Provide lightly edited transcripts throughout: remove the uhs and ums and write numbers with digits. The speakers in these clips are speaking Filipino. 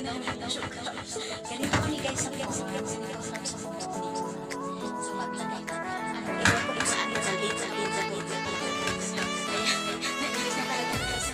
Ganito kami guys, sa guys, sa mga dito. So maglagay na. Iwan ko lang sa akin, sa gate. Kaya, nailis na talaga guys.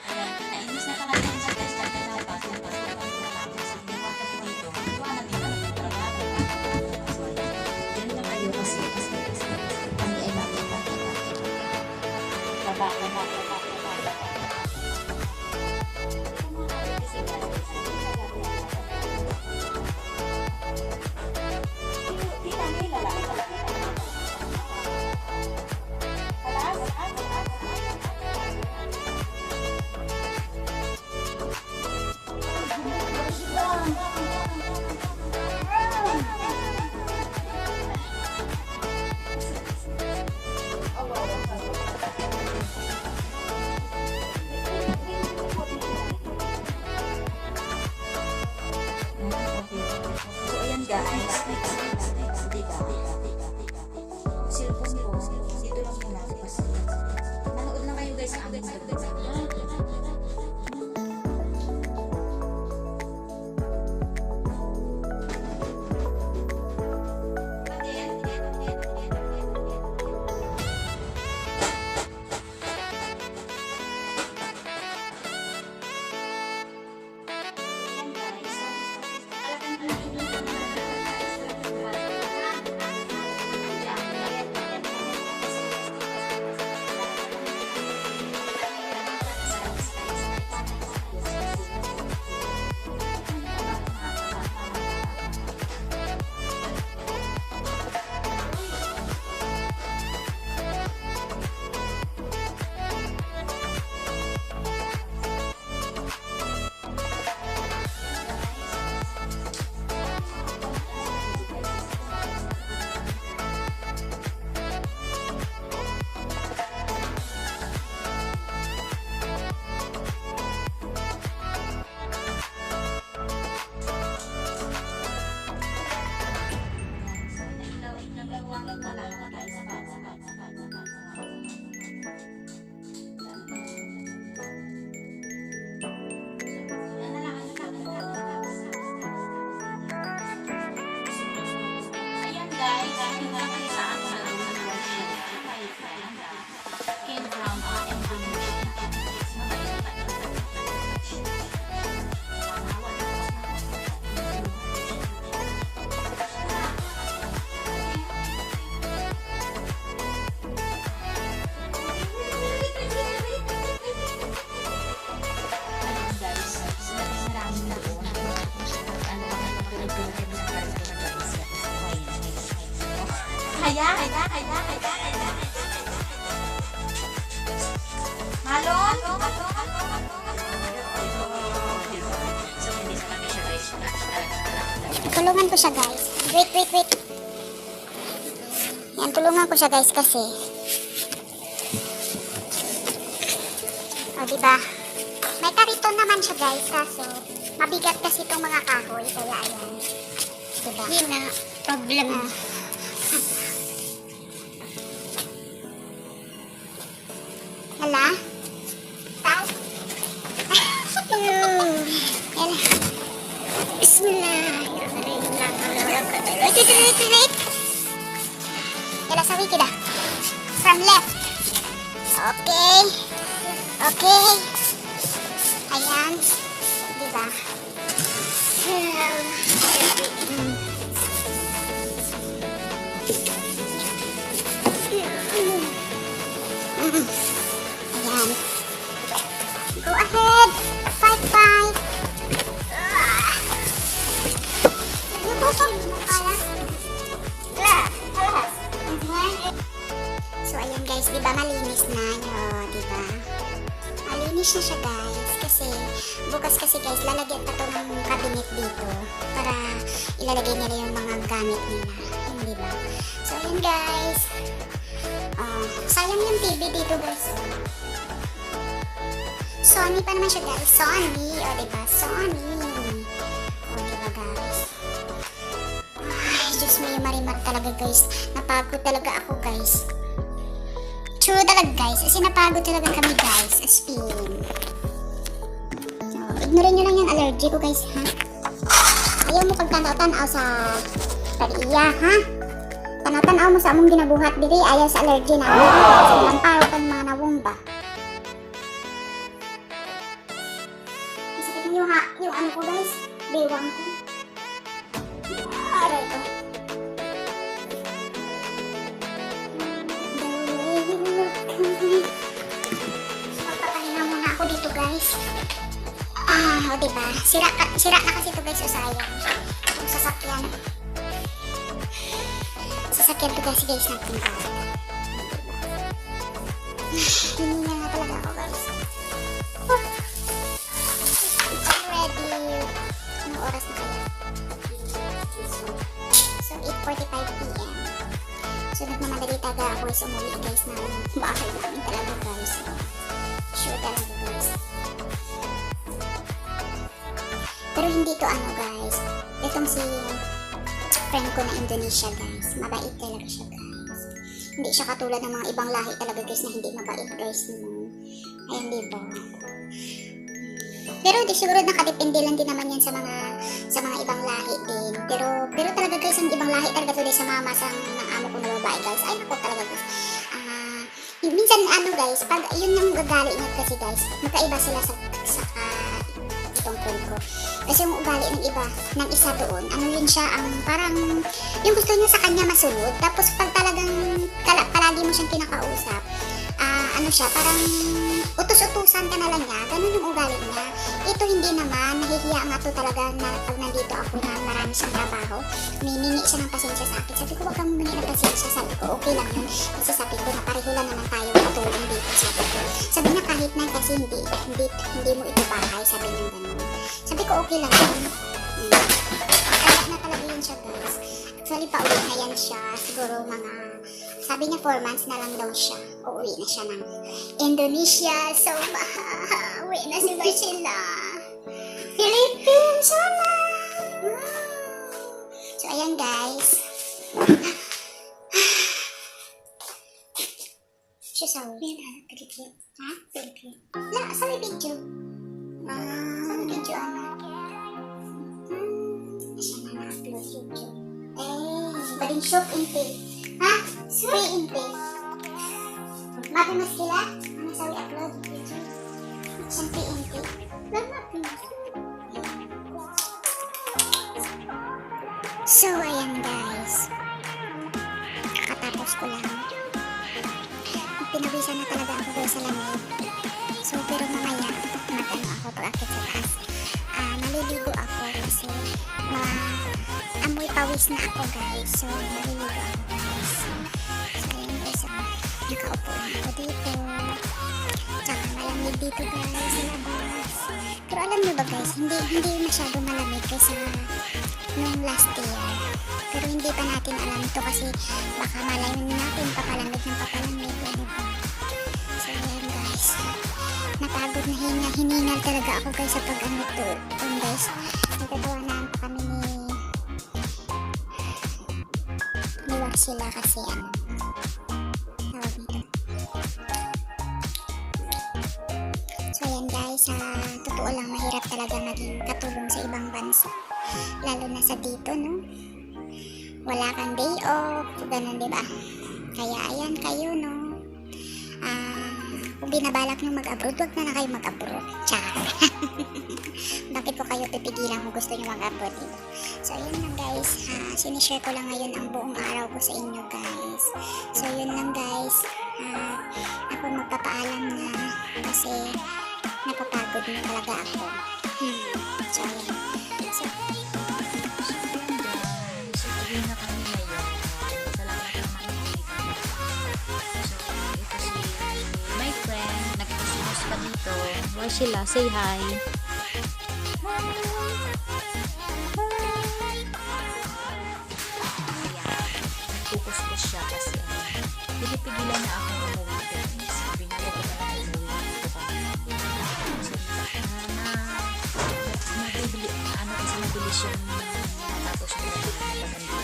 Ayan, nainis na talaga sa guys. Kasi nakapasok na tapos hindi ko kami dito. Iwanan nila ng trabaho. So, yan lang kayo kasi kami ay baba. So, ayan guys. Diba? Cellphone ko. Dito lang muna. Manood lang kayo guys. Kaya. Malon. So, hindi sa kami siya guys. Tulungan ko siya guys. Wait. Yan, tulungan ko siya guys kasi. O, diba? May kariton naman siya guys kaso mabigat kasi itong mga kahoy. Kaya ayan. Diba? Yun na. Problem. Hala? Yan. Bismillah. Wait. Yala, sawi kita. From left. Okay. Ayan. Diba? Ayan. Go ahead. Fight. So, ayan guys, diba malinis na yun, diba? Malinis na siya guys, kasi bukas kasi guys, lalagyan pa to ng cabinet dito para ilalagay nila yung mga gamit nila, yun diba? So, ayan guys. Sayang yung TV dito guys. Sony pa naman siya guys. Sony. O diba? Sony. O diba guys? Ay, Diyos mo yung marimar talaga guys. Napagod talaga ako guys. True talaga guys. Kasi napagod talaga kami guys. Spin. Ignorin nyo lang yung allergy ko guys, ha? Ayaw mo pagtanaw-tanaw sa pag-iya, ha? Tanaw-tanaw mo sa among ginabuhat diri, ayaw sa allergy na. Sa lamparo kang mga nawong ba? Masakit yung ano ko guys, bewang ko. Aray ko. Magpapahinga muna ako dito guys. O diba? Sira na kasi ito guys, o sayang. Yung sasakyan. Sasakyan to kasi guys natin ba? Hindi na nga talaga ako guys. Already, anong oras na kaya? So, 8:45 PM. So, nagmamadali taga ako is umuwi guys na bahay namin talaga guys. Sure talaga guys. Pero hindi to ano guys. Itong si friend ko na Indonesia guys. Mabait talaga siya guys. Hindi siya katulad ng mga ibang lahi talaga guys na hindi mabait guys. Ayun diba? Pero di siguro nakadepende lang din naman yan sa mga ibang lahi din. Pero talaga guys, ang ibang lahi talaga today sa mama sa ng amo ko na babae guys. Ay naku talaga guys. Minsan ano guys, pag yun yung ugali niya kasi guys, magkaiba sila sa itong friend ko. Kasi yung ugali ng isa doon, ano yun siya, ang parang, yung gusto niya sa kanya masunod. Tapos pag talagang palagi mo siyang kinakausap, ano siya, parang utos-utusan ka na lang niya, ganun yung ugali niya. Ito hindi naman, nahihiya nga to talaga na pag nandito ako na marami siyang trabaho, miningi siya ng pasensya sa akin. Sabi ko, wag kang humingi ng pasensya. Sabi ko, okay lang yun. Kasi sabi ko, na pareho lang naman tayo katulong dito. Sabi niya, kahit na kasi hindi mo ito bahay, sabi niya ganun. Sabi ko, okay lang yun. Kaya na talaga yun siya guys. Actually, pauwi na yan siya. Siguro mga, sabi niya 4 months na lang daw siya. Uuwi na siya ng Indonesia. So, uwi na sila. Philippines, wala. So, ayan guys. Siya sa Philippines. Ha? Philippines. La, sa may video. Sa may video, ano? Siya na na-upload YouTube. Bading shop in pay. Ha? Pay in pay. Mati mas kila? Ano sa upload? Siyang pay in pay. So, ayan guys. Kakatapos ko lang. Pinawisan na talaga ako guys sa lamig. So, pero mamaya, mag-ano ako pag-akit sa taas. Maliligo ako kasi amoy pawis na ako guys. So, maliligo ako guys. So, ayan guys. Nakaupo lang ako dito. Tsaka malamig dito guys sa labas. Pero alam nyo ba guys, hindi masyado malamig kaysa nung last year. Pero hindi pa natin alam ito kasi baka malayo natin papalamig ng papalamig. Diba? So, ayan guys. Napagod na hiningal talaga ako guys sa pag-ano to. Guys, nagtatawanan pa kami ni Waxila kasi ano. Tawag nito. So ayan guys, totoo lang mahirap talaga maging katulong sa ibang bansa. Lalo na sa dito, no? Wala kang day off, ganun diba? Kaya ayan kayo, no? Kung binabalak nyo mag-abroad, wag na kayo mag-abroad. Char. Bakit ko kayo pipigilan kung gusto nyo mag-abroad, diba? So yun lang guys, sinishare ko lang ngayon ang buong araw ko sa inyo guys. So yun lang guys, ako magpapaalam na kasi napapagod na talaga ako. So yun. So, uwi na kami ngayon. Salamat naman dito. So, ito si my friend. Nagkasimus pa dito. Why sila? Say hi. Kukus-kus siya kasi pinipigilan na ako umuwi guys. Sabi niya, wag na lang umuwi dito kami. So, mabibili, kasi mabilis yung tapos yung nagpagandito.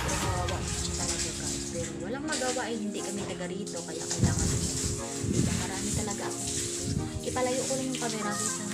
Pero kawawa siya talaga guys. Pero walang magawa hindi kami taga rito kaya kailangan marami talaga ako. Ipalayo ko lang yung camera guys.